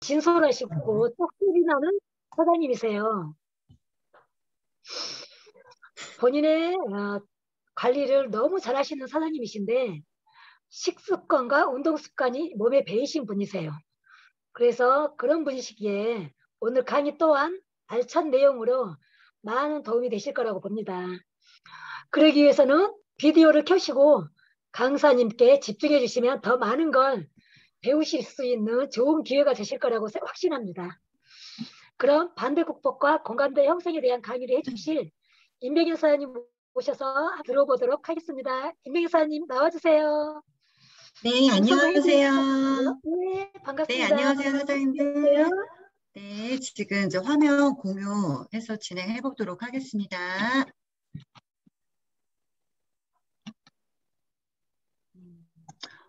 진솔하시고 똑소리 나는 사장님이세요. 본인의 관리를 너무 잘하시는 사장님이신데 식습관과 운동 습관이 몸에 배이신 분이세요. 그래서 그런 분이시기에 오늘 강의 또한 알찬 내용으로 많은 도움이 되실 거라고 봅니다. 그러기 위해서는 비디오를 켜시고 강사님께 집중해 주시면 더 많은 걸 배우실 수 있는 좋은 기회가 되실 거라고 확신합니다. 그럼 반대 극복과 공감대 형성에 대한 강의를 해주실 임명현 사장님 모셔서 들어보도록 하겠습니다. 임명현 사장님 나와주세요. 네, 안녕하세요. 네, 네, 반갑습니다. 안녕하세요, 사장님들. 네, 지금 이제 화면 공유해서 진행해 보도록 하겠습니다.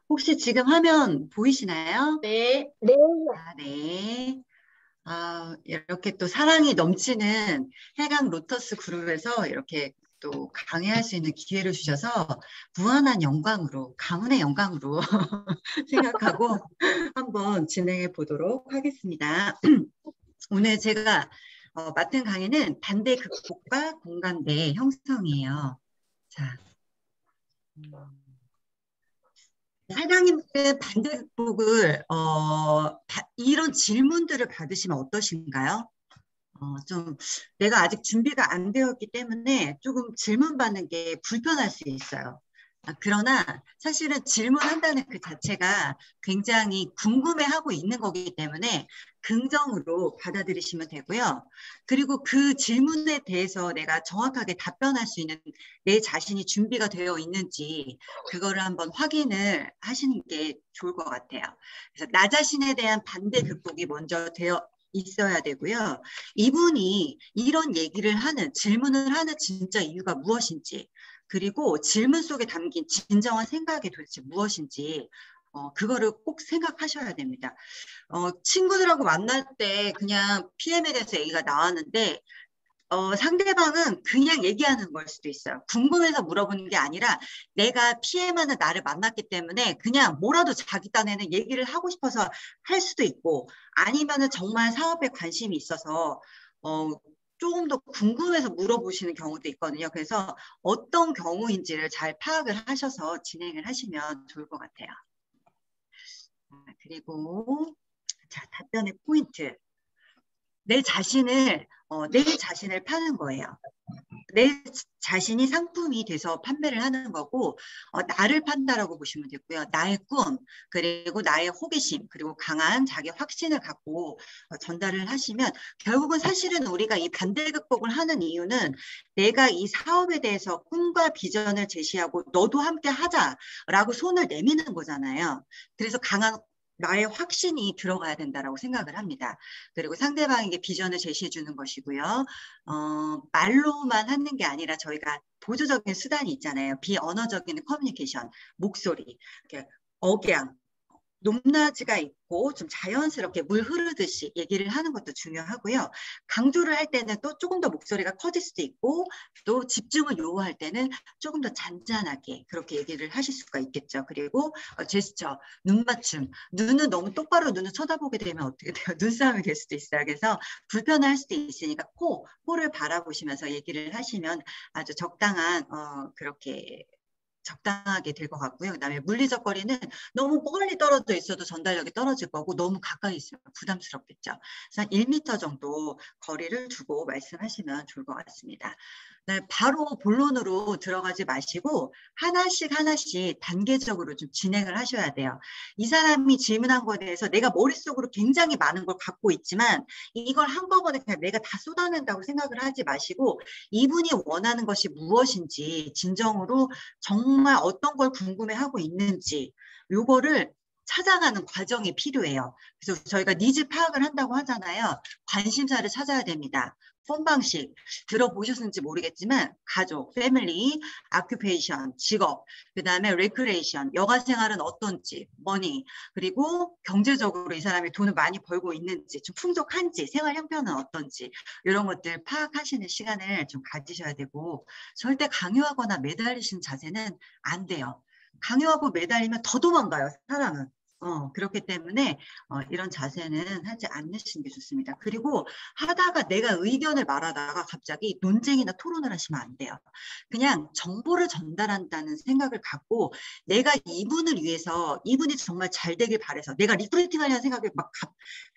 혹시 지금 화면 보이시나요? 네. 네. 네. 이렇게 또 사랑이 넘치는 해강 로터스 그룹에서 이렇게 또 강의할 수 있는 기회를 주셔서 무한한 영광으로, 가문의 영광으로 생각하고 한번 진행해 보도록 하겠습니다. 오늘 제가 맡은 강의는 반대 극복과 공감대 형성이에요. 자, 사장님은 반대 극복을 이런 질문들을 받으시면 어떠신가요? 좀 내가 아직 준비가 안 되었기 때문에 조금 질문 받는 게 불편할 수 있어요. 그러나 사실은 질문한다는 그 자체가 굉장히 궁금해하고 있는 거기 때문에 긍정으로 받아들이시면 되고요. 그리고 그 질문에 대해서 내가 정확하게 답변할 수 있는 내 자신이 준비가 되어 있는지 그거를 한번 확인을 하시는 게 좋을 것 같아요. 그래서 나 자신에 대한 반대 극복이 먼저 되어 있어야 되고요. 이분이 이런 얘기를 하는, 질문을 하는 진짜 이유가 무엇인지, 그리고 질문 속에 담긴 진정한 생각이 도대체 무엇인지, 그거를 꼭 생각하셔야 됩니다. 친구들하고 만날 때 그냥 PM에 대해서 얘기가 나왔는데, 상대방은 그냥 얘기하는 걸 수도 있어요. 궁금해서 물어보는 게 아니라 내가 PM하는 나를 만났기 때문에 그냥 뭐라도 자기 딴에는 얘기를 하고 싶어서 할 수도 있고 아니면은 정말 사업에 관심이 있어서 조금 더 궁금해서 물어보시는 경우도 있거든요. 그래서 어떤 경우인지를 잘 파악을 하셔서 진행을 하시면 좋을 것 같아요. 그리고 자, 답변의 포인트. 내 자신을 파는 거예요. 내 자신이 상품이 돼서 판매를 하는 거고 나를 판다라고 보시면 되고요. 나의 꿈, 그리고 나의 호기심, 그리고 강한 자기 확신을 갖고 전달을 하시면 결국은 사실은 우리가 이 반대 극복을 하는 이유는 내가 이 사업에 대해서 꿈과 비전을 제시하고 너도 함께 하자라고 손을 내미는 거잖아요. 그래서 강한 나의 확신이 들어가야 된다라고 생각을 합니다. 그리고 상대방에게 비전을 제시해 주는 것이고요. 말로만 하는 게 아니라 저희가 보조적인 수단이 있잖아요. 비언어적인 커뮤니케이션, 목소리, 이렇게 억양, 높낮이가 있고 좀 자연스럽게 물 흐르듯이 얘기를 하는 것도 중요하고요. 강조를 할 때는 또 조금 더 목소리가 커질 수도 있고 또 집중을 요구할 때는 조금 더 잔잔하게 그렇게 얘기를 하실 수가 있겠죠. 그리고 제스처, 눈 맞춤, 눈은 너무 똑바로 눈을 쳐다보게 되면 어떻게 돼요? 눈싸움이 될 수도 있어요. 그래서 불편할 수도 있으니까 코를 바라보시면서 얘기를 하시면 아주 적당한 그렇게 적당하게 될 것 같고요. 그다음에 물리적 거리는 너무 멀리 떨어져 있어도 전달력이 떨어질 거고 너무 가까이 있으면 부담스럽겠죠. 그래서 한 1m 정도 거리를 두고 말씀하시면 좋을 것 같습니다. 네, 바로 본론으로 들어가지 마시고 하나씩 하나씩 단계적으로 좀 진행을 하셔야 돼요. 이 사람이 질문한 거에 대해서 내가 머릿속으로 굉장히 많은 걸 갖고 있지만 이걸 한꺼번에 그냥 내가 다 쏟아낸다고 생각을 하지 마시고 이분이 원하는 것이 무엇인지 진정으로 정말 어떤 걸 궁금해하고 있는지 요거를 찾아가는 과정이 필요해요. 그래서 저희가 니즈 파악을 한다고 하잖아요. 관심사를 찾아야 됩니다. 폰 방식 들어보셨는지 모르겠지만 가족, 패밀리, 아큐페이션, 직업, 그다음에 레크레이션, 여가 생활은 어떤지, 머니, 그리고 경제적으로 이 사람이 돈을 많이 벌고 있는지, 좀 풍족한지, 생활 형편은 어떤지 이런 것들 파악하시는 시간을 좀 가지셔야 되고 절대 강요하거나 매달리시는 자세는 안 돼요. 강요하고 매달리면 더 도망가요, 사람은. 그렇기 때문에 이런 자세는 하지 않으시는 게 좋습니다. 그리고 하다가 내가 의견을 말하다가 갑자기 논쟁이나 토론을 하시면 안 돼요. 그냥 정보를 전달한다는 생각을 갖고 내가 이분을 위해서 이분이 정말 잘 되길 바라서 내가 리크루팅 하려는 생각에 막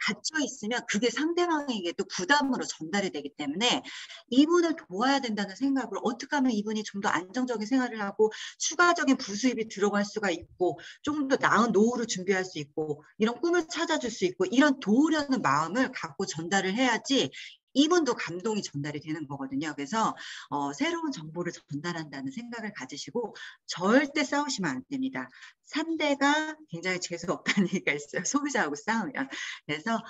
갇혀 있으면 그게 상대방에게도 부담으로 전달이 되기 때문에 이분을 도와야 된다는 생각으로 어떻게 하면 이분이 좀 더 안정적인 생활을 하고 추가적인 부수입이 들어갈 수가 있고 좀 더 나은 노후를 준비할 수 있고 이런 꿈을 찾아줄 수 있고 이런 도우려는 마음을 갖고 전달을 해야지 이분도 감동이 전달이 되는 거거든요. 그래서 새로운 정보를 전달한다는 생각을 가지시고 절대 싸우시면 안 됩니다. 상대가 굉장히 재수 없다는 얘기가 있어요. 소비자하고 싸우면. 그래서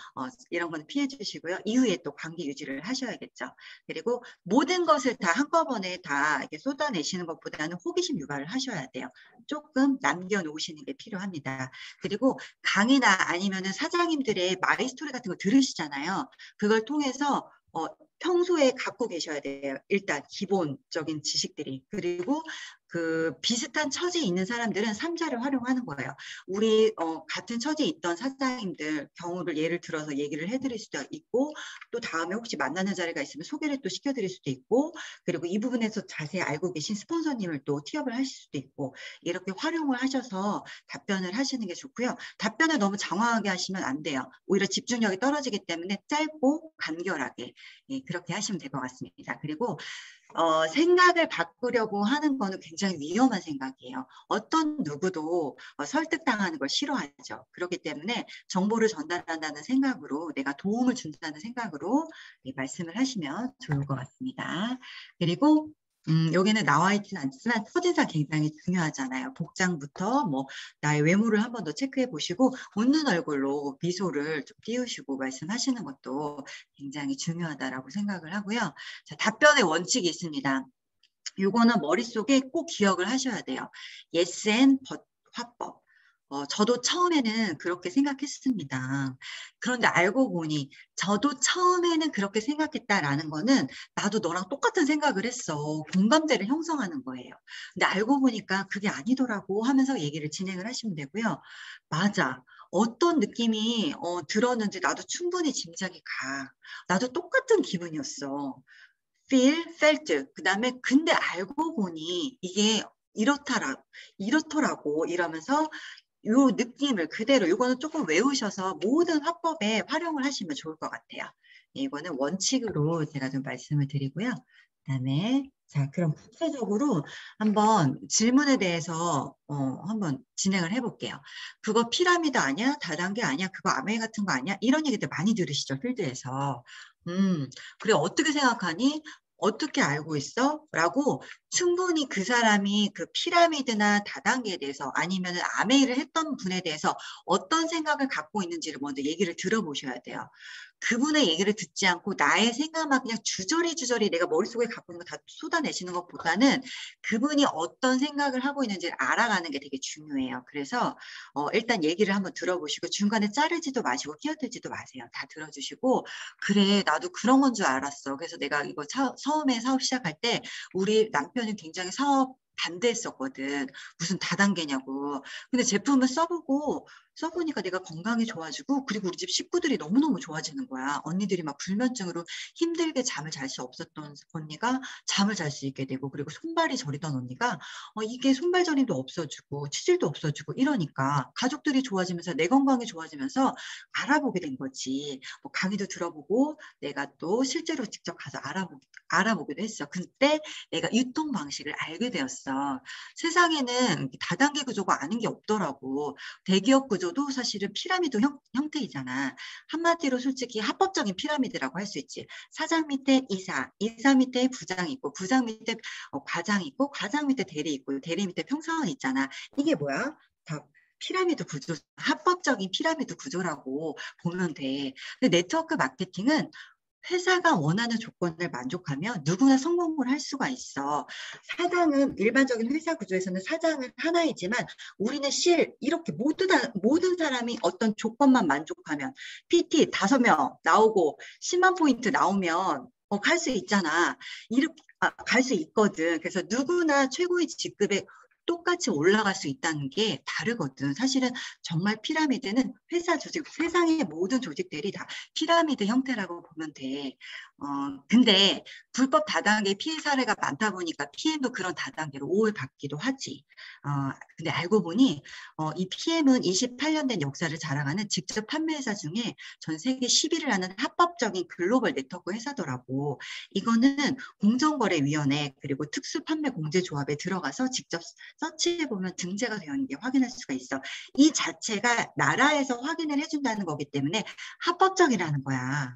이런 건 피해 주시고요. 이후에 또 관계 유지를 하셔야겠죠. 그리고 모든 것을 다 한꺼번에 다 이렇게 쏟아내시는 것보다는 호기심 유발을 하셔야 돼요. 조금 남겨놓으시는 게 필요합니다. 그리고 강의나 아니면은 사장님들의 마이스토리 같은 거 들으시잖아요. 그걸 통해서 평소에 갖고 계셔야 돼요. 일단 기본적인 지식들이. 그리고 그 비슷한 처지에 있는 사람들은 삼자를 활용하는 거예요. 우리 같은 처지에 있던 사장님들 경우를 예를 들어서 얘기를 해드릴 수도 있고 또 다음에 혹시 만나는 자리가 있으면 소개를 또 시켜드릴 수도 있고 그리고 이 부분에서 자세히 알고 계신 스폰서님을 또 티업을 하실 수도 있고 이렇게 활용을 하셔서 답변을 하시는 게 좋고요. 답변을 너무 장황하게 하시면 안 돼요. 오히려 집중력이 떨어지기 때문에 짧고 간결하게 그렇게 하시면 될 것 같습니다. 그리고 생각을 바꾸려고 하는 거는 굉장히 위험한 생각이에요. 어떤 누구도 설득당하는 걸 싫어하죠. 그렇기 때문에 정보를 전달한다는 생각으로 내가 도움을 준다는 생각으로 말씀을 하시면 좋을 것 같습니다. 그리고 여기는 나와 있지는 않지만 첫인상 굉장히 중요하잖아요. 복장부터 뭐 나의 외모를 한 번 더 체크해 보시고 웃는 얼굴로 미소를 좀 띄우시고 말씀하시는 것도 굉장히 중요하다라고 생각을 하고요. 자, 답변의 원칙이 있습니다. 요거는 머릿속에 꼭 기억을 하셔야 돼요. yes and but 화법. 저도 처음에는 그렇게 생각했습니다. 그런데 알고 보니 저도 처음에는 그렇게 생각했다라는 거는 나도 너랑 똑같은 생각을 했어. 공감대를 형성하는 거예요. 근데 알고 보니까 그게 아니더라고 하면서 얘기를 진행을 하시면 되고요. 맞아. 어떤 느낌이 들었는지 나도 충분히 짐작이 가. 나도 똑같은 기분이었어. felt. 그다음에 근데 알고 보니 이게 이렇더라고 이러면서 요 느낌을 그대로 이거는 조금 외우셔서 모든 화법에 활용을 하시면 좋을 것 같아요. 이거는 원칙으로 제가 좀 말씀을 드리고요. 그다음에 자 그럼 구체적으로 한번 질문에 대해서 한번 진행을 해볼게요. 그거 피라미드 아니야? 다단계 아니야? 그거 아메 같은 거 아니야? 이런 얘기들 많이 들으시죠 필드에서. 그래 어떻게 생각하니? 어떻게 알고 있어? 라고 충분히 그 사람이 그 피라미드나 다단계에 대해서 아니면 아메이를 했던 분에 대해서 어떤 생각을 갖고 있는지를 먼저 얘기를 들어보셔야 돼요. 그분의 얘기를 듣지 않고 나의 생각만 그냥 주저리 내가 머릿속에 갖고 있는 거 다 쏟아내시는 것보다는 그분이 어떤 생각을 하고 있는지를 알아가는 게 되게 중요해요. 그래서 일단 얘기를 한번 들어보시고 중간에 자르지도 마시고 끼어들지도 마세요. 다 들어주시고 그래 나도 그런 건 줄 알았어. 그래서 내가 이거 처음에 사업 시작할 때 우리 남편이 굉장히 사업 반대했었거든. 무슨 다단계냐고. 근데 제품을 써보니까 내가 건강이 좋아지고 그리고 우리 집 식구들이 너무너무 좋아지는 거야. 언니들이 막 불면증으로 힘들게 잠을 잘 수 없었던 언니가 잠을 잘 수 있게 되고 그리고 손발이 저리던 언니가 이게 손발 저림도 없어지고 치질도 없어지고 이러니까 가족들이 좋아지면서 내 건강이 좋아지면서 알아보게 된 거지. 뭐 강의도 들어보고 내가 또 실제로 직접 가서 알아보기도 했어. 그때 내가 유통 방식을 알게 되었어. 세상에는 다단계 구조가 아닌 게 없더라고. 대기업 구조도 사실은 피라미드 형태이잖아. 한마디로 솔직히 합법적인 피라미드라고 할 수 있지. 사장 밑에 이사, 이사 밑에 부장 있고, 부장 밑에 과장 있고, 과장 밑에 대리 있고, 대리 밑에 평사원 있잖아. 이게 뭐야? 다 피라미드 구조, 합법적인 피라미드 구조라고 보면 돼. 근데 네트워크 마케팅은 회사가 원하는 조건을 만족하면 누구나 성공을 할 수가 있어. 사장은 일반적인 회사 구조에서는 사장은 하나이지만 우리는 이렇게 모든 사람이 어떤 조건만 만족하면 PT 5명 나오고 10만 포인트 나오면 갈 수 있잖아. 이렇게 갈 수 있거든. 그래서 누구나 최고의 직급에 똑같이 올라갈 수 있다는 게 다르거든. 사실은 정말 피라미드는 회사 조직, 세상의 모든 조직들이 다 피라미드 형태라고 보면 돼. 근데 불법 다단계 피해 사례가 많다 보니까 PM도 그런 다단계로 오해받기도 하지. 근데 알고 보니 이 PM은 28년 된 역사를 자랑하는 직접 판매회사 중에 전 세계 10위를 하는 합법적인 글로벌 네트워크 회사더라고. 이거는 공정거래위원회 그리고 특수판매공제조합에 들어가서 직접 서치해보면 등재가 되어 있는 게 확인할 수가 있어. 이 자체가 나라에서 확인을 해준다는 거기 때문에 합법적이라는 거야.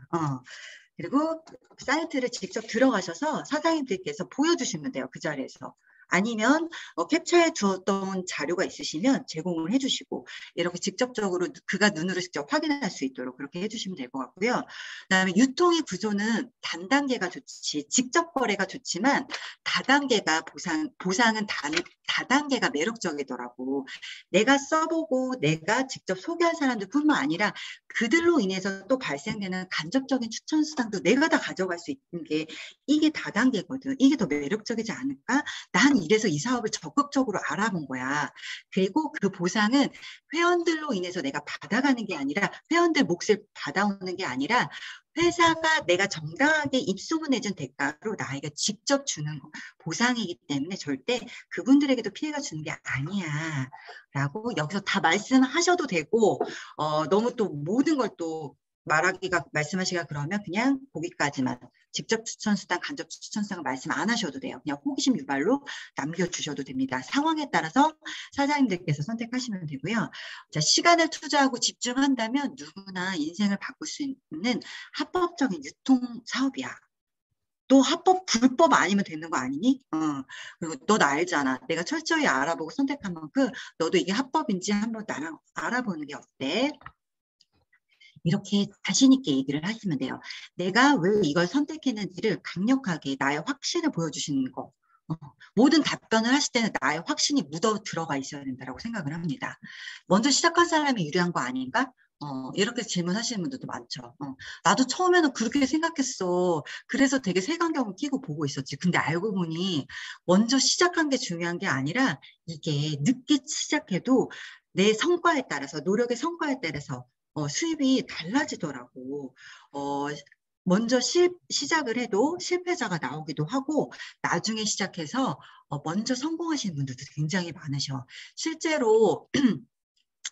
그리고 사이트를 직접 들어가셔서 사장님들께서 보여주시면 돼요. 그 자리에서. 아니면 캡처해 두었던 자료가 있으시면 제공을 해주시고 이렇게 직접적으로 그가 눈으로 직접 확인할 수 있도록 그렇게 해주시면 될 것 같고요. 그다음에 유통의 구조는 단단계가 좋지, 직접 거래가 좋지만 다단계가 보상은 다단계가 매력적이더라고. 내가 써보고 내가 직접 소개한 사람들뿐만 아니라 그들로 인해서 또 발생되는 간접적인 추천 수당도 내가 다 가져갈 수 있는 게 이게 다단계거든. 이게 더 매력적이지 않을까? 난 이래서 이 사업을 적극적으로 알아본 거야. 그리고 그 보상은 회원들로 인해서 내가 받아가는 게 아니라 회원들 몫을 받아오는 게 아니라 회사가 내가 정당하게 입소문해준 대가로 나에게 직접 주는 보상이기 때문에 절대 그분들에게도 피해가 주는 게 아니야. 라고 여기서 다 말씀하셔도 되고 너무 또 모든 걸 또 말씀하시기가 그러면 그냥 거기까지만 직접 추천수당, 간접 추천수당 말씀 안 하셔도 돼요. 그냥 호기심 유발로 남겨주셔도 됩니다. 상황에 따라서 사장님들께서 선택하시면 되고요. 자, 시간을 투자하고 집중한다면 누구나 인생을 바꿀 수 있는 합법적인 유통 사업이야. 너 불법 아니면 되는 거 아니니? 그리고 너 나 알잖아. 내가 철저히 알아보고 선택한 만큼 너도 이게 합법인지 한번 나랑 알아보는 게 어때? 이렇게 자신 있게 얘기를 하시면 돼요. 내가 왜 이걸 선택했는지를 강력하게 나의 확신을 보여주시는 거. 모든 답변을 하실 때는 나의 확신이 묻어 들어가 있어야 된다고 생각을 합니다. 먼저 시작한 사람이 유리한 거 아닌가? 이렇게 질문하시는 분들도 많죠. 나도 처음에는 그렇게 생각했어. 그래서 되게 색안경을 끼고 보고 있었지. 근데 알고 보니 먼저 시작한 게 중요한 게 아니라 이게 늦게 시작해도 내 성과에 따라서, 노력의 성과에 따라서 수입이 달라지더라고. 먼저 시작을 해도 실패자가 나오기도 하고 나중에 시작해서 먼저 성공하시는 분들도 굉장히 많으셔. 실제로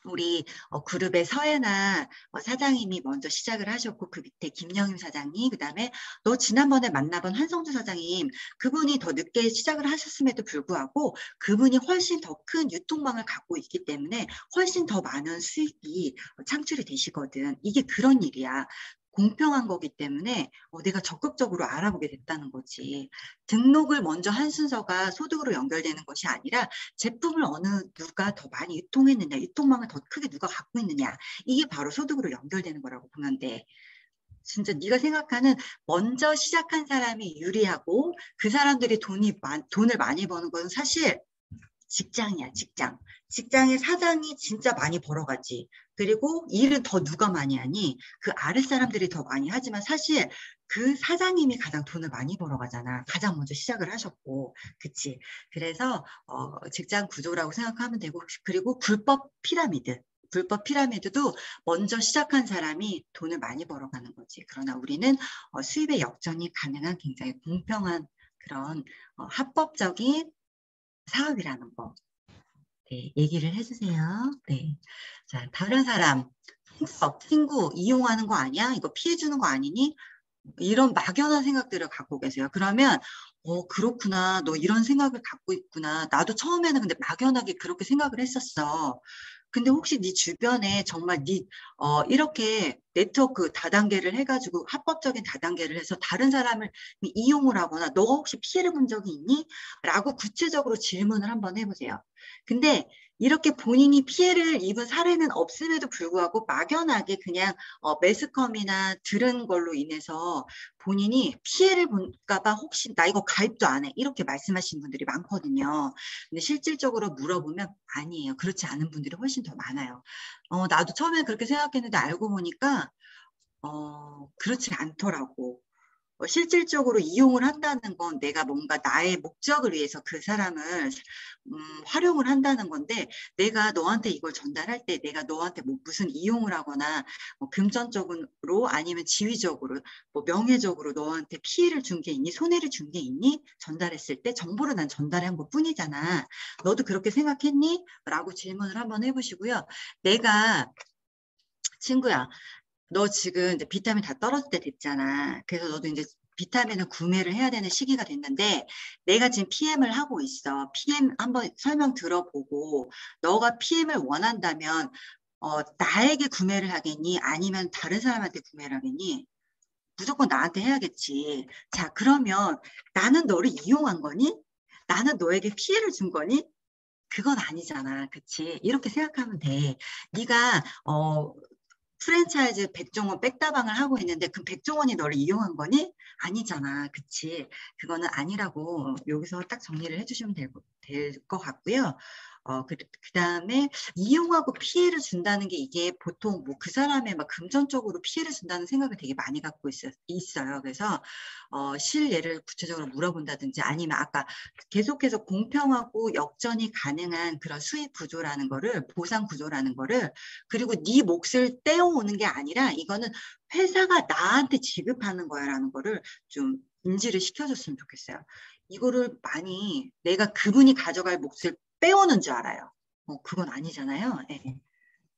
우리 그룹의 서혜나 사장님이 먼저 시작을 하셨고 그 밑에 김영임 사장님, 그다음에 너 지난번에 만나본 한성주 사장님, 그분이 더 늦게 시작을 하셨음에도 불구하고 그분이 훨씬 더 큰 유통망을 갖고 있기 때문에 훨씬 더 많은 수익이 창출이 되시거든. 이게 그런 일이야. 공평한 거기 때문에 내가 적극적으로 알아보게 됐다는 거지. 등록을 먼저 한 순서가 소득으로 연결되는 것이 아니라 제품을 누가 더 많이 유통했느냐, 유통망을 더 크게 누가 갖고 있느냐, 이게 바로 소득으로 연결되는 거라고 보면 돼. 진짜 네가 생각하는 먼저 시작한 사람이 유리하고 그 사람들이 돈을 많이 버는 건 사실 직장이야, 직장. 직장의 사장이 진짜 많이 벌어가지. 그리고 일은 더 누가 많이 하니? 그 아랫 사람들이 더 많이 하지만 사실 그 사장님이 가장 돈을 많이 벌어가잖아. 가장 먼저 시작을 하셨고. 그치? 그래서 직장 구조라고 생각하면 되고, 그리고 불법 피라미드도 먼저 시작한 사람이 돈을 많이 벌어가는 거지. 그러나 우리는 수입의 역전이 가능한 굉장히 공평한 그런 합법적인 사업이라는 거, 네, 얘기를 해주세요. 네. 자, 다른 사람, 친구 이용하는 거 아니야? 이거 피해주는 거 아니니? 이런 막연한 생각들을 갖고 계세요. 그러면 그렇구나. 너 이런 생각을 갖고 있구나. 나도 처음에는 근데 막연하게 그렇게 생각을 했었어. 근데 혹시 네 주변에 정말 이렇게 네트워크 다단계를 해가지고 합법적인 다단계를 해서 다른 사람을 이용을 하거나 너가 혹시 피해를 본 적이 있니? 라고 구체적으로 질문을 한번 해보세요. 근데 이렇게 본인이 피해를 입은 사례는 없음에도 불구하고 막연하게 그냥 매스컴이나 들은 걸로 인해서 본인이 피해를 볼까 봐 혹시 나 이거 가입도 안 해. 이렇게 말씀하시는 분들이 많거든요. 근데 실질적으로 물어보면 아니에요. 그렇지 않은 분들이 훨씬 더 많아요. 나도 처음에 그렇게 생각했는데 알고 보니까 그렇지 않더라고. 실질적으로 이용을 한다는 건 내가 뭔가 나의 목적을 위해서 그 사람을 활용을 한다는 건데, 내가 너한테 이걸 전달할 때 내가 너한테 뭐 무슨 이용을 하거나 뭐 금전적으로 아니면 지위적으로 뭐 명예적으로 너한테 피해를 준 게 있니? 손해를 준 게 있니? 전달했을 때 정보를 난 전달한 것 뿐이잖아. 너도 그렇게 생각했니? 라고 질문을 한번 해보시고요. 내가 친구야, 너 지금 이제 비타민 다 떨어질 때 됐잖아. 그래서 너도 이제 비타민을 구매를 해야 되는 시기가 됐는데, 내가 지금 PM을 하고 있어. PM 한번 설명 들어보고, 너가 PM을 원한다면, 나에게 구매를 하겠니? 아니면 다른 사람한테 구매를 하겠니? 무조건 나한테 해야겠지. 자, 그러면 나는 너를 이용한 거니? 나는 너에게 피해를 준 거니? 그건 아니잖아. 그치? 이렇게 생각하면 돼. 네가 프랜차이즈 백종원 백다방을 하고 있는데 그 백종원이 너를 이용한 거니? 아니잖아. 그치? 그거는 아니라고 여기서 딱 정리를 해주시면 될 것 같고요. 그다음에 이용하고 피해를 준다는 게 이게 보통 뭐 그 사람의 막 금전적으로 피해를 준다는 생각을 되게 많이 갖고 있어요. 그래서 실예를 구체적으로 물어본다든지 아니면 아까 계속해서 공평하고 역전이 가능한 그런 수익 구조라는 거를 보상 구조라는 거를 그리고 네 몫을 떼어오는 게 아니라 이거는 회사가 나한테 지급하는 거야라는 거를 좀 인지를 시켜줬으면 좋겠어요. 이거를 많이 내가 그분이 가져갈 몫을 빼오는 줄 알아요. 그건 아니잖아요. 네.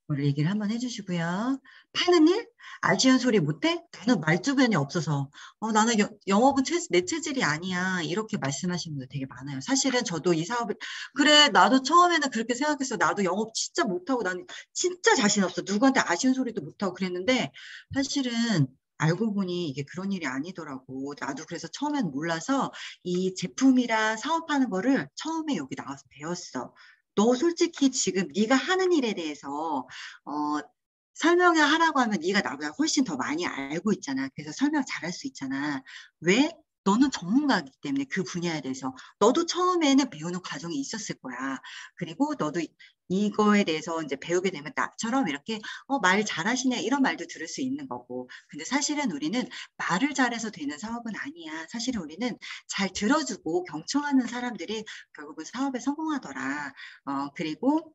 오늘 얘기를 한번 해주시고요. 파는 일? 아쉬운 소리 못해? 나는 말주변이 없어서 나는 영업은 내 체질이 아니야 이렇게 말씀하시는 분들 되게 많아요. 사실은 저도 이 사업을 그래 나도 처음에는 그렇게 생각했어. 나도 영업 진짜 못하고 나는 진짜 자신 없어. 누구한테 아쉬운 소리도 못하고 그랬는데 사실은 알고 보니 이게 그런 일이 아니더라고. 나도 그래서 처음엔 몰라서 이 제품이랑 사업하는 거를 처음에 여기 나와서 배웠어. 너 솔직히 지금 네가 하는 일에 대해서 설명을 하라고 하면 네가 나보다 훨씬 더 많이 알고 있잖아. 그래서 설명 잘할 수 있잖아. 왜? 너는 전문가이기 때문에 그 분야에 대해서 너도 처음에는 배우는 과정이 있었을 거야. 그리고 너도 이거에 대해서 이제 배우게 되면 나처럼 이렇게 말 잘하시네 이런 말도 들을 수 있는 거고. 근데 사실은 우리는 말을 잘해서 되는 사업은 아니야. 사실은 우리는 잘 들어주고 경청하는 사람들이 결국은 사업에 성공하더라. 그리고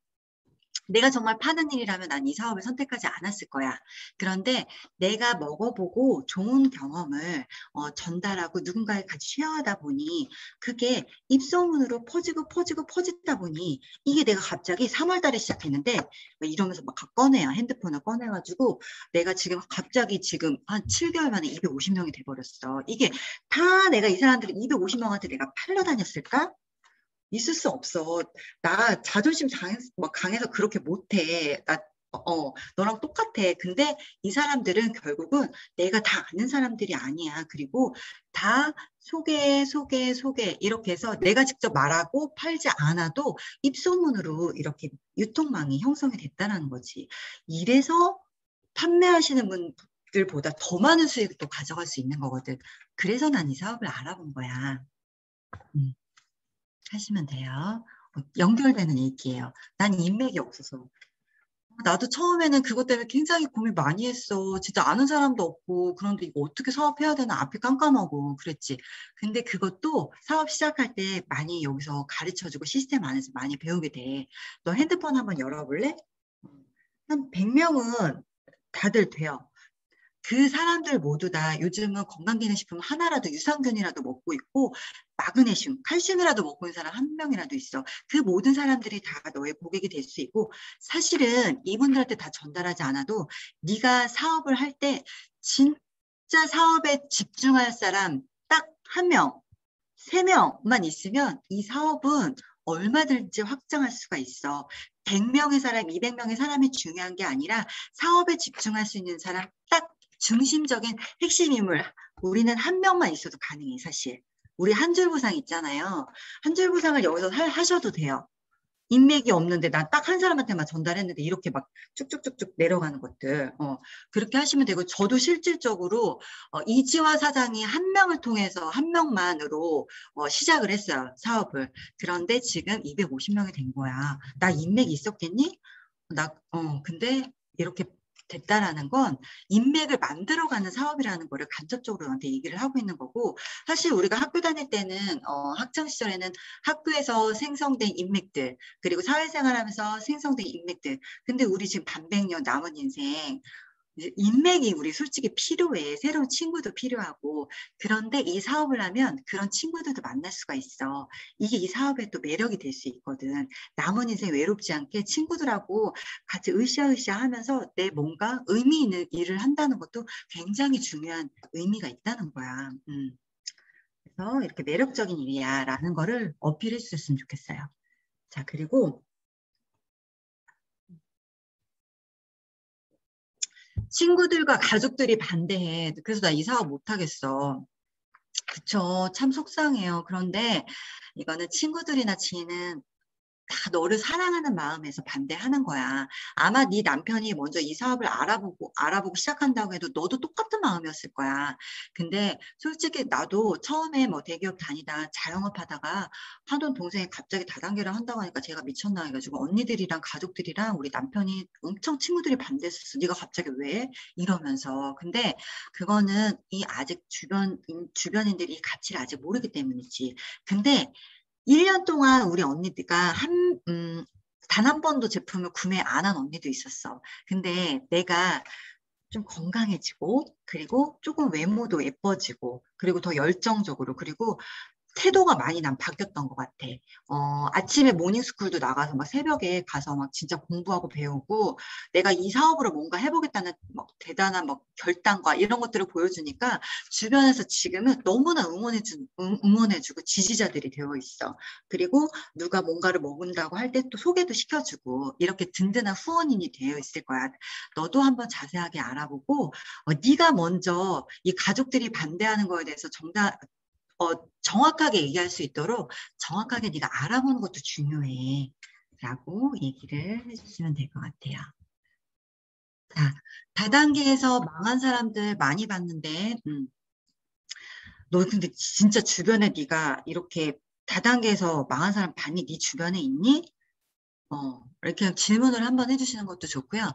내가 정말 파는 일이라면 난 이 사업을 선택하지 않았을 거야. 그런데 내가 먹어보고 좋은 경험을 전달하고 누군가에 같이 쉐어하다 보니 그게 입소문으로 퍼지다 보니 이게 내가 갑자기 3월 달에 시작했는데 이러면서 막 꺼내요. 핸드폰을 꺼내가지고 내가 지금 갑자기 지금 한 7개월 만에 250명이 돼버렸어. 이게 다 내가 이 사람들 250명한테 내가 팔러 다녔을까? 있을 수 없어. 나 자존심 강해서 그렇게 못해. 너랑 똑같아. 근데 이 사람들은 결국은 내가 다 아는 사람들이 아니야. 그리고 다 소개 이렇게 해서 내가 직접 말하고 팔지 않아도 입소문으로 이렇게 유통망이 형성이 됐다는 거지. 이래서 판매하시는 분들보다 더 많은 수익도 가져갈 수 있는 거거든. 그래서 난 이 사업을 알아본 거야. 하시면 돼요. 연결되는 얘기예요. 난 인맥이 없어서. 나도 처음에는 그것 때문에 굉장히 고민 많이 했어. 진짜 아는 사람도 없고, 그런데 이거 어떻게 사업해야 되나 앞이 깜깜하고 그랬지. 근데 그것도 사업 시작할 때 많이 여기서 가르쳐주고 시스템 안에서 많이 배우게 돼. 너 핸드폰 한번 열어볼래? 한 100명은 다들 돼요. 그 사람들 모두 다 요즘은 건강기능식품 하나라도 유산균이라도 먹고 있고 마그네슘, 칼슘이라도 먹고 있는 사람 한 명이라도 있어. 그 모든 사람들이 다 너의 고객이 될 수 있고 사실은 이분들한테 다 전달하지 않아도 네가 사업을 할 때 진짜 사업에 집중할 사람 딱 한 명, 3명만 있으면 이 사업은 얼마든지 확장할 수가 있어. 100명의 사람, 200명의 사람이 중요한 게 아니라 사업에 집중할 수 있는 사람 딱 중심적인 핵심 인물 우리는 한 명만 있어도 가능해 사실. 우리 한 줄 보상 있잖아요. 한 줄 보상을 여기서 하셔도 돼요. 인맥이 없는데 난 딱 한 사람한테만 전달했는데 이렇게 막 쭉쭉쭉쭉 내려가는 것들 그렇게 하시면 되고 저도 실질적으로 이지화 사장이 한 명을 통해서 한 명만으로 시작을 했어요 사업을. 그런데 지금 250명이 된 거야. 나 인맥이 있었겠니? 근데 이렇게 됐다라는 건 인맥을 만들어가는 사업이라는 거를 간접적으로 너한테 얘기를 하고 있는 거고, 사실 우리가 학교 다닐 때는 학창 시절에는 학교에서 생성된 인맥들, 그리고 사회생활하면서 생성된 인맥들, 근데 우리 지금 반백년 남은 인생 이제 인맥이 우리 솔직히 필요해. 새로운 친구도 필요하고. 그런데 이 사업을 하면 그런 친구들도 만날 수가 있어. 이게 이 사업의 또 매력이 될 수 있거든. 남은 인생 외롭지 않게 친구들하고 같이 으쌰으쌰 하면서 내 뭔가 의미 있는 일을 한다는 것도 굉장히 중요한 의미가 있다는 거야. 그래서 이렇게 매력적인 일이야 라는 거를 어필해 주셨으면 좋겠어요. 자, 그리고 친구들과 가족들이 반대해. 그래서 나 이 사업 못 하겠어. 그쵸. 참 속상해요. 그런데 이거는 친구들이나 지인은 다 너를 사랑하는 마음에서 반대하는 거야. 아마 네 남편이 먼저 이 사업을 알아보고 시작한다고 해도 너도 똑같은 마음이었을 거야. 근데 솔직히 나도 처음에 뭐 대기업 다니다 자영업 하다가 하던 동생이 갑자기 다단계를 한다고 하니까 제가 미쳤나 해가지고 언니들이랑 가족들이랑 우리 남편이 엄청 친구들이 반대했었어. 네가 갑자기 왜? 이러면서. 근데 그거는 이 아직 주변인들이 이 가치를 아직 모르기 때문이지. 근데 1년 동안 우리 언니가 단 한 번도 제품을 구매 안 한 언니도 있었어. 근데 내가 좀 건강해지고, 그리고 조금 외모도 예뻐지고, 그리고 더 열정적으로, 그리고 태도가 많이 난 바뀌었던 것 같아. 아침에 모닝스쿨도 나가서 막 새벽에 가서 막 진짜 공부하고 배우고 내가 이 사업으로 뭔가 해보겠다는 막 대단한 막 결단과 이런 것들을 보여주니까 주변에서 지금은 너무나 응원해주고 지지자들이 되어 있어. 그리고 누가 뭔가를 먹는다고 할 때 또 소개도 시켜주고 이렇게 든든한 후원인이 되어 있을 거야. 너도 한번 자세하게 알아보고 네가 먼저 이 가족들이 반대하는 거에 대해서 정확하게 얘기할 수 있도록 정확하게 네가 알아보는 것도 중요해. 라고 얘기를 해주시면 될 것 같아요. 자, 다단계에서 망한 사람들 많이 봤는데, 너 근데 진짜 주변에 네가 이렇게 다단계에서 망한 사람 봤니? 네 주변에 있니? 이렇게 질문을 한번 해주시는 것도 좋고요.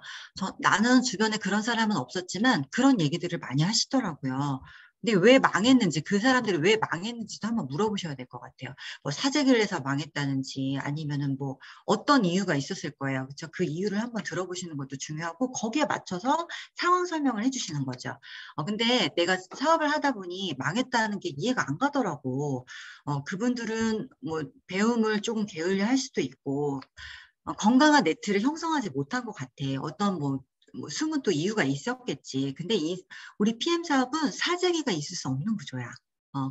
나는 주변에 그런 사람은 없었지만 그런 얘기들을 많이 하시더라고요. 근데 왜 망했는지, 그 사람들이 왜 망했는지도 한번 물어보셔야 될 것 같아요. 뭐 사재기를 해서 망했다는지 아니면은 뭐 어떤 이유가 있었을 거예요. 그렇죠? 그 이유를 한번 들어보시는 것도 중요하고 거기에 맞춰서 상황 설명을 해주시는 거죠. 근데 내가 사업을 하다 보니 망했다는 게 이해가 안 가더라고. 그분들은 뭐 배움을 조금 게을리 할 수도 있고 건강한 네트를 형성하지 못한 것 같아. 어떤 숨은 또 이유가 있었겠지. 근데 우리 PM 사업은 사재기가 있을 수 없는 구조야.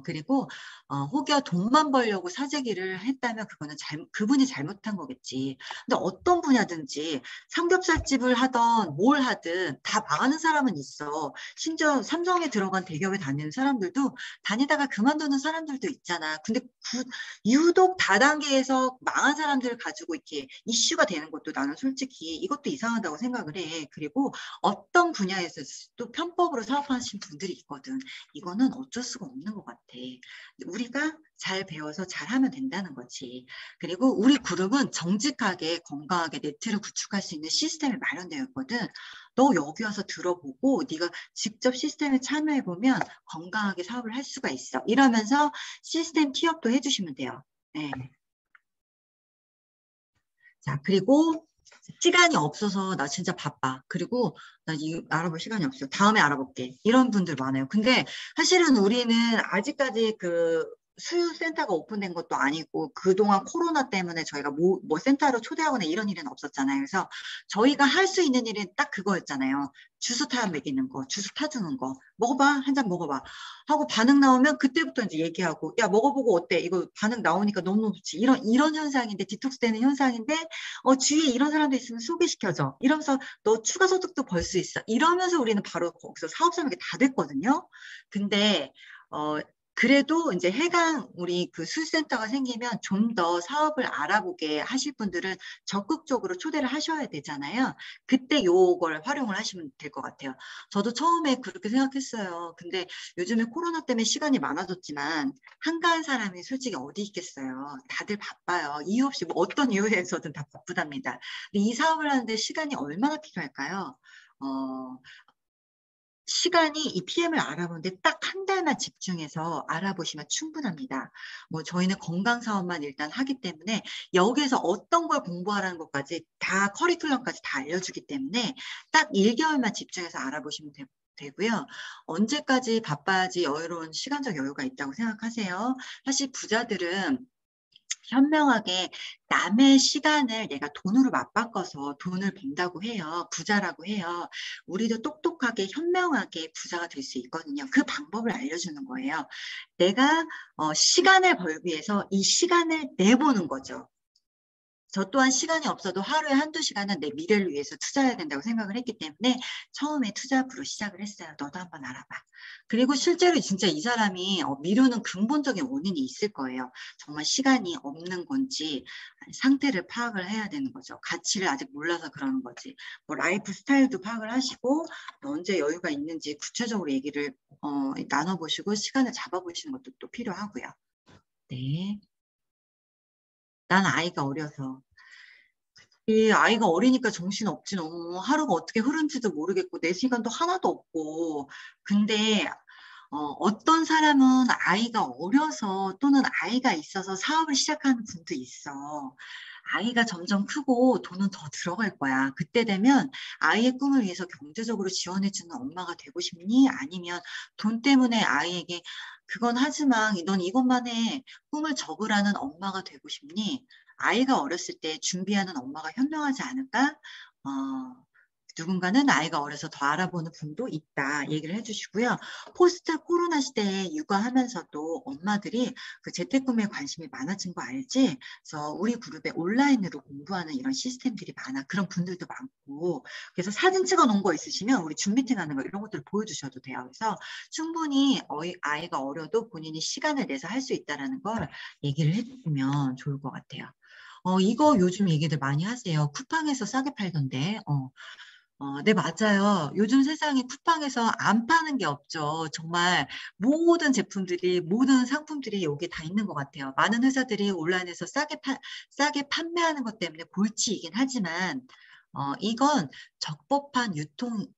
그리고 혹여 돈만 벌려고 사재기를 했다면 그거는 그분이 잘못한 거겠지. 근데 어떤 분야든지 삼겹살집을 하던 뭘 하든 다 망하는 사람은 있어. 심지어 삼성에 들어간 대기업에 다니는 사람들도 다니다가 그만두는 사람들도 있잖아. 근데 유독 다단계에서 망한 사람들을 가지고 이렇게 이슈가 되는 것도 나는 솔직히 이것도 이상하다고 생각을 해. 그리고 어떤 분야에서 또 편법으로 사업하시는 분들이 있거든. 이거는 어쩔 수가 없는 것 같아. 우리가 잘 배워서 잘하면 된다는 거지. 그리고 우리 그룹은 정직하게 건강하게 네트를 구축할 수 있는 시스템이 마련되어 있거든. 너 여기 와서 들어보고 네가 직접 시스템에 참여해보면 건강하게 사업을 할 수가 있어. 이러면서 시스템 티업도 해주시면 돼요. 네. 자, 그리고 시간이 없어서 나 진짜 바빠. 그리고 나 알아볼 시간이 없어. 다음에 알아볼게. 이런 분들 많아요. 근데 사실은 우리는 아직까지 그 수유센터가 오픈된 것도 아니고 그동안 코로나 때문에 저희가 뭐 센터로 초대하거나 이런 일은 없었잖아요. 그래서 저희가 할 수 있는 일은 딱 그거였잖아요. 주스 타 먹이는 거, 주스 타주는 거. 먹어봐. 한 잔 먹어봐. 하고 반응 나오면 그때부터 이제 얘기하고 야 먹어보고 어때? 이거 반응 나오니까 너무 좋지. 이런 현상인데 디톡스 되는 현상인데 주위에 이런 사람도 있으면 소개시켜줘. 이러면서 너 추가 소득도 벌 수 있어. 이러면서 우리는 바로 거기서 사업 설명이 다 됐거든요. 근데 그래도 이제 우리 그 술센터가 생기면 좀 더 사업을 알아보게 하실 분들은 적극적으로 초대를 하셔야 되잖아요. 그때 요걸 활용을 하시면 될 것 같아요. 저도 처음에 그렇게 생각했어요. 근데 요즘에 코로나 때문에 시간이 많아졌지만 한가한 사람이 솔직히 어디 있겠어요. 다들 바빠요. 이유 없이 뭐 어떤 이유에서든 다 바쁘답니다. 근데 이 사업을 하는데 시간이 얼마나 필요할까요? 시간이 이 PM을 알아보는데 딱 한 달만 집중해서 알아보시면 충분합니다. 뭐 저희는 건강 사업만 일단 하기 때문에 여기에서 어떤 걸 공부하라는 것까지 다 커리큘럼까지 다 알려주기 때문에 딱 1개월만 집중해서 알아보시면 되고요. 언제까지 바빠야지 여유로운 시간적 여유가 있다고 생각하세요? 사실 부자들은 현명하게 남의 시간을 내가 돈으로 맞바꿔서 돈을 번다고 해요. 부자라고 해요. 우리도 똑똑하게 현명하게 부자가 될 수 있거든요. 그 방법을 알려주는 거예요. 내가 시간을 벌기 위해서 이 시간을 내보는 거죠. 저 또한 시간이 없어도 하루에 한두 시간은 내 미래를 위해서 투자해야 된다고 생각을 했기 때문에 처음에 투자부로 시작을 했어요. 너도 한번 알아봐. 그리고 실제로 진짜 이 사람이 미루는 근본적인 원인이 있을 거예요. 정말 시간이 없는 건지 상태를 파악을 해야 되는 거죠. 가치를 아직 몰라서 그러는 거지. 뭐 라이프 스타일도 파악을 하시고 언제 여유가 있는지 구체적으로 얘기를 나눠보시고 시간을 잡아보시는 것도 또 필요하고요. 네. 난 아이가 어려서. 이 아이가 어리니까 정신없지 너무. 하루가 어떻게 흐른지도 모르겠고 내 시간도 하나도 없고. 근데 어떤 사람은 아이가 어려서 또는 아이가 있어서 사업을 시작하는 분도 있어. 아이가 점점 크고 돈은 더 들어갈 거야. 그때 되면 아이의 꿈을 위해서 경제적으로 지원해주는 엄마가 되고 싶니? 아니면 돈 때문에 아이에게 그건 하지 마. 넌 이것만 해. 꿈을 적으라는 엄마가 되고 싶니? 아이가 어렸을 때 준비하는 엄마가 현명하지 않을까? 누군가는 아이가 어려서 더 알아보는 분도 있다 얘기를 해주시고요. 포스트 코로나 시대에 육아하면서도 엄마들이 그 재택근무에 관심이 많아진 거 알지? 그래서 우리 그룹에 온라인으로 공부하는 이런 시스템들이 많아. 그런 분들도 많고. 그래서 사진 찍어 놓은 거 있으시면 우리 줌 미팅 하는 거 이런 것들 보여주셔도 돼요. 그래서 충분히 아이가 어려도 본인이 시간을 내서 할 수 있다는 걸 얘기를 해주시면 좋을 것 같아요. 이거 요즘 얘기들 많이 하세요. 쿠팡에서 싸게 팔던데. 네, 맞아요. 요즘 세상에 쿠팡에서 안 파는 게 없죠. 정말 모든 제품들이, 모든 상품들이 여기 다 있는 것 같아요. 많은 회사들이 온라인에서 싸게 판매하는 것 때문에 골치이긴 하지만, 이건 적법한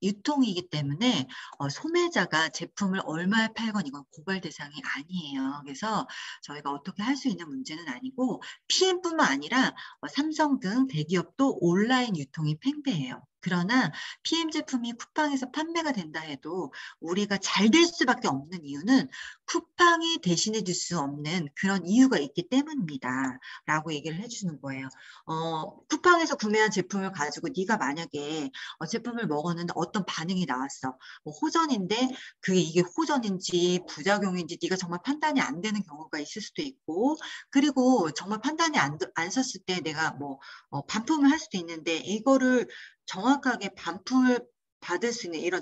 유통이기 때문에 소매자가 제품을 얼마에 팔건 이건 고발 대상이 아니에요. 그래서 저희가 어떻게 할 수 있는 문제는 아니고 PM뿐만 아니라 삼성 등 대기업도 온라인 유통이 팽배해요. 그러나 PM 제품이 쿠팡에서 판매가 된다 해도 우리가 잘 될 수밖에 없는 이유는 쿠팡이 대신해 줄 수 없는 그런 이유가 있기 때문입니다. 라고 얘기를 해주는 거예요. 쿠팡에서 구매한 제품을 가지고 네가 만약에 제품을 먹었는데 어떤 반응이 나왔어. 뭐 호전인데 그게 이게 호전인지 부작용인지 네가 정말 판단이 안 되는 경우가 있을 수도 있고 그리고 정말 판단이 안 섰을 때 내가 뭐 반품을 할 수도 있는데 이거를 정확하게 반품을 받을 수 있는 이런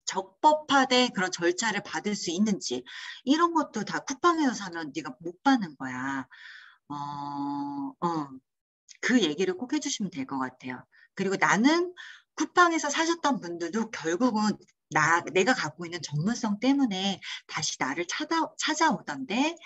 적법화된 그런 절차를 받을 수 있는지 이런 것도 다 쿠팡에서 사면 네가 못 받는 거야. 그 얘기를 꼭 해주시면 될 것 같아요. 그리고 나는 쿠팡에서 사셨던 분들도 결국은 내가 갖고 있는 전문성 때문에 다시 나를 찾아오던데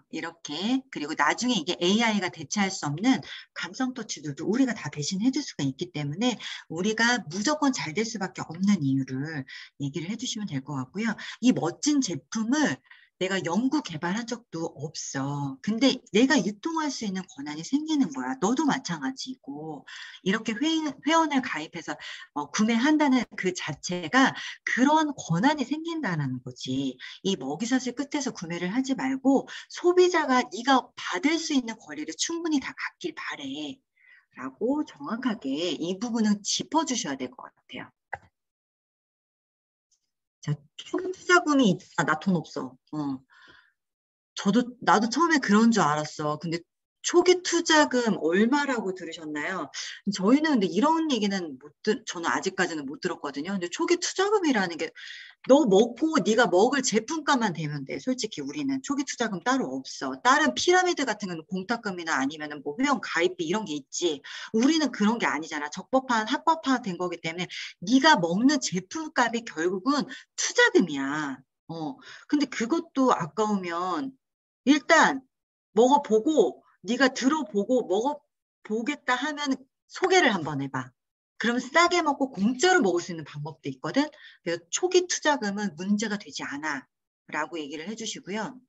이렇게 그리고 나중에 이게 AI가 대체할 수 없는 감성 터치들도 우리가 다 대신해 줄 수가 있기 때문에 우리가 무조건 잘 될 수밖에 없는 이유를 얘기를 해주시면 될 것 같고요. 이 멋진 제품을 내가 연구 개발한 적도 없어. 근데 내가 유통할 수 있는 권한이 생기는 거야. 너도 마찬가지고 이렇게 회원을 가입해서 구매한다는 그 자체가 그런 권한이 생긴다는 거지. 이 먹이사슬 끝에서 구매를 하지 말고 소비자가 네가 받을 수 있는 권리를 충분히 다 갖길 바래. 라고 정확하게 이 부분은 짚어주셔야 될 것 같아요. 자, 총 투자금이 있다. 나 돈 없어. 나도 처음에 그런 줄 알았어. 근데 초기 투자금 얼마라고 들으셨나요? 저희는 근데 이런 얘기는 저는 아직까지는 못 들었거든요. 근데 초기 투자금이라는 게 너 먹고 네가 먹을 제품값만 되면 돼. 솔직히 우리는 초기 투자금 따로 없어. 다른 피라미드 같은 경우는 공탁금이나 아니면은 뭐 회원 가입비 이런 게 있지. 우리는 그런 게 아니잖아. 적법한 합법화된 거기 때문에 네가 먹는 제품값이 결국은 투자금이야. 근데 그것도 아까우면 일단 먹어보고 네가 들어보고 먹어보겠다 하면 소개를 한번 해봐. 그럼 싸게 먹고 공짜로 먹을 수 있는 방법도 있거든. 그래서 초기 투자금은 문제가 되지 않아 라고 얘기를 해주시고요.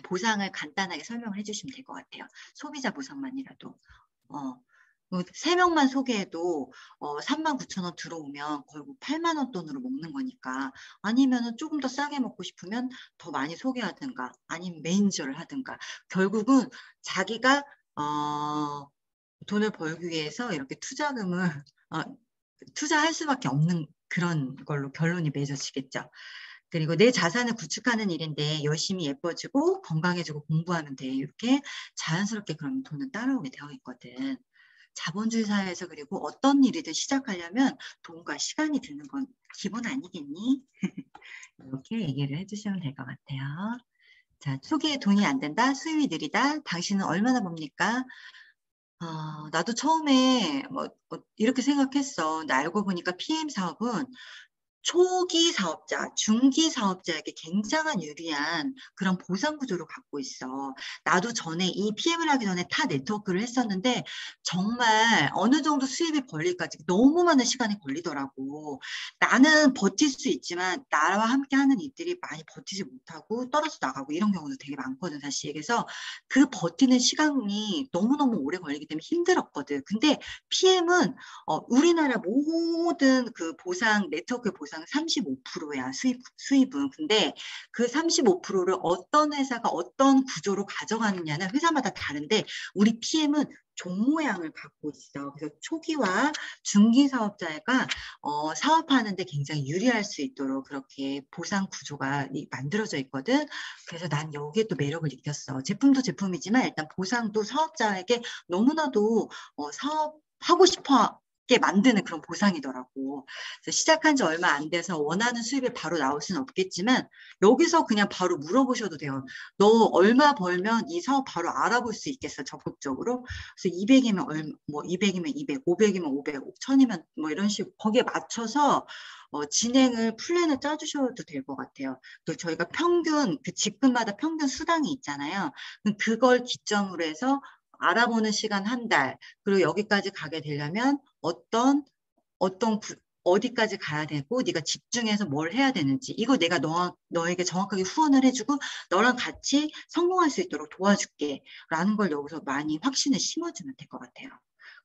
보상을 간단하게 설명을 해주시면 될 것 같아요. 소비자 보상만이라도. 3명만 소개해도 39,000원 들어오면 결국 8만 원 돈으로 먹는 거니까, 아니면은 조금 더 싸게 먹고 싶으면 더 많이 소개하든가 아니면 매니저를 하든가, 결국은 자기가 돈을 벌기 위해서 이렇게 투자금을 투자할 수밖에 없는 그런 걸로 결론이 맺어지겠죠. 그리고 내 자산을 구축하는 일인데 열심히 예뻐지고 건강해지고 공부하면 돼. 이렇게 자연스럽게 그러면 돈은 따라오게 되어 있거든. 자본주의 사회에서 그리고 어떤 일이든 시작하려면 돈과 시간이 드는 건 기본 아니겠니? 이렇게 얘기를 해주시면 될 것 같아요. 자, 초기에 돈이 안 된다, 수입이 느리다, 당신은 얼마나 봅니까? 나도 처음에 이렇게 생각했어. 근데 알고 보니까 PM 사업은 초기 사업자, 중기 사업자에게 굉장한 유리한 그런 보상 구조를 갖고 있어. 나도 전에 이 PM을 하기 전에 타 네트워크를 했었는데 정말 어느 정도 수입이 벌릴까지 너무 많은 시간이 걸리더라고. 나는 버틸 수 있지만 나와 함께 하는 이들이 많이 버티지 못하고 떨어져 나가고 이런 경우도 되게 많거든, 사실. 그래서 그 버티는 시간이 너무너무 오래 걸리기 때문에 힘들었거든. 근데 PM은 우리나라 모든 그 보상, 네트워크 보상 35%야, 수입은. 근데 그 35%를 어떤 회사가 어떤 구조로 가져가느냐는 회사마다 다른데, 우리 PM은 종 모양을 갖고 있어. 그래서 초기와 중기 사업자가 사업하는데 굉장히 유리할 수 있도록 그렇게 보상 구조가 만들어져 있거든. 그래서 난 여기에 또 매력을 느꼈어. 제품도 제품이지만 일단 보상도 사업자에게 너무나도 사업하고 싶어 게 만드는 그런 보상이더라고. 그래서 시작한 지 얼마 안 돼서 원하는 수입이 바로 나올 수는 없겠지만 여기서 그냥 바로 물어보셔도 돼요. 너 얼마 벌면 이 사업 바로 알아볼 수 있겠어, 적극적으로? 그래서 200이면 얼마, 뭐 200이면 200, 500이면 500, 1000이면 뭐 이런 식으로 거기에 맞춰서 진행을 플랜을 짜주셔도 될 것 같아요. 또 저희가 평균 그 직급마다 평균 수당이 있잖아요. 그걸 기점으로 해서 알아보는 시간 한 달, 그리고 여기까지 가게 되려면 어떤 어디까지 가야 되고 네가 집중해서 뭘 해야 되는지, 이거 내가 너에게 정확하게 후원을 해주고 너랑 같이 성공할 수 있도록 도와줄게 라는 걸 여기서 많이 확신을 심어주면 될 것 같아요.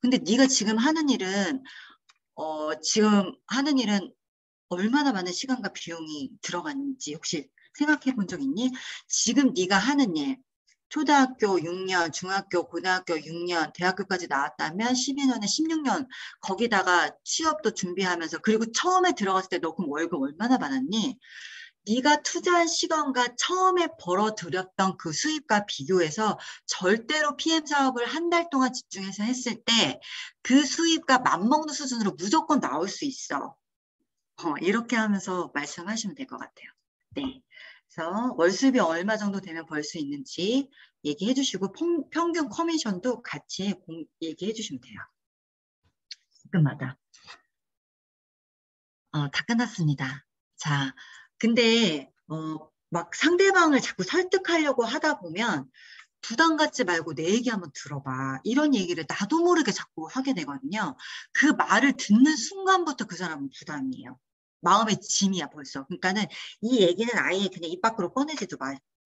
근데 네가 지금 하는 일은 얼마나 많은 시간과 비용이 들어가는지 혹시 생각해 본 적 있니? 지금 네가 하는 일, 초등학교 6년, 중학교, 고등학교 6년, 대학교까지 나왔다면 12년에 16년, 거기다가 취업도 준비하면서, 그리고 처음에 들어갔을 때 너 그럼 월급 얼마나 받았니? 네가 투자한 시간과 처음에 벌어들였던 그 수입과 비교해서 절대로 PM 사업을 한 달 동안 집중해서 했을 때 그 수입과 맞먹는 수준으로 무조건 나올 수 있어. 이렇게 하면서 말씀하시면 될 것 같아요. 네. 그래서 월 수입이 얼마 정도 되면 벌 수 있는지 얘기해 주시고 평균 커미션도 같이 얘기해 주시면 돼요. 지금마다. 다 끝났습니다. 자, 근데 막 상대방을 자꾸 설득하려고 하다 보면 부담 갖지 말고 내 얘기 한번 들어봐. 이런 얘기를 나도 모르게 자꾸 하게 되거든요. 그 말을 듣는 순간부터 그 사람은 부담이에요. 마음의 짐이야 벌써. 그러니까는 이 얘기는 아예 그냥 입 밖으로 꺼내지도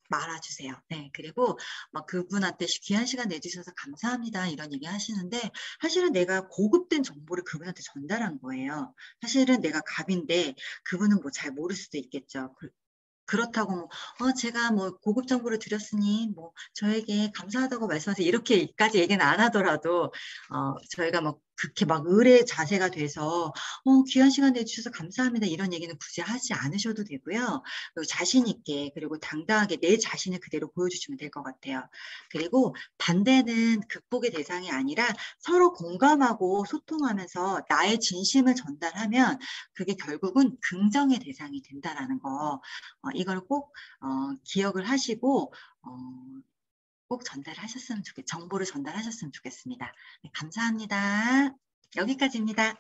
말아주세요. 네, 그리고 막 그분한테 귀한 시간 내주셔서 감사합니다 이런 얘기 하시는데, 사실은 내가 고급된 정보를 그분한테 전달한 거예요. 사실은 내가 갑인데 그분은 뭐 잘 모를 수도 있겠죠. 그렇다고 뭐, 제가 뭐 고급 정보를 드렸으니 뭐 저에게 감사하다고 말씀하세요 이렇게까지 얘기는 안 하더라도 저희가 뭐 그렇게 막 의뢰 자세가 돼서 귀한 시간 내주셔서 감사합니다 이런 얘기는 굳이 하지 않으셔도 되고요. 그리고 자신 있게 그리고 당당하게 내 자신을 그대로 보여주시면 될 것 같아요. 그리고 반대는 극복의 대상이 아니라 서로 공감하고 소통하면서 나의 진심을 전달하면 그게 결국은 긍정의 대상이 된다라는 거, 이걸 꼭 기억을 하시고 꼭 정보를 전달하셨으면 좋겠습니다. 네, 감사합니다. 여기까지입니다.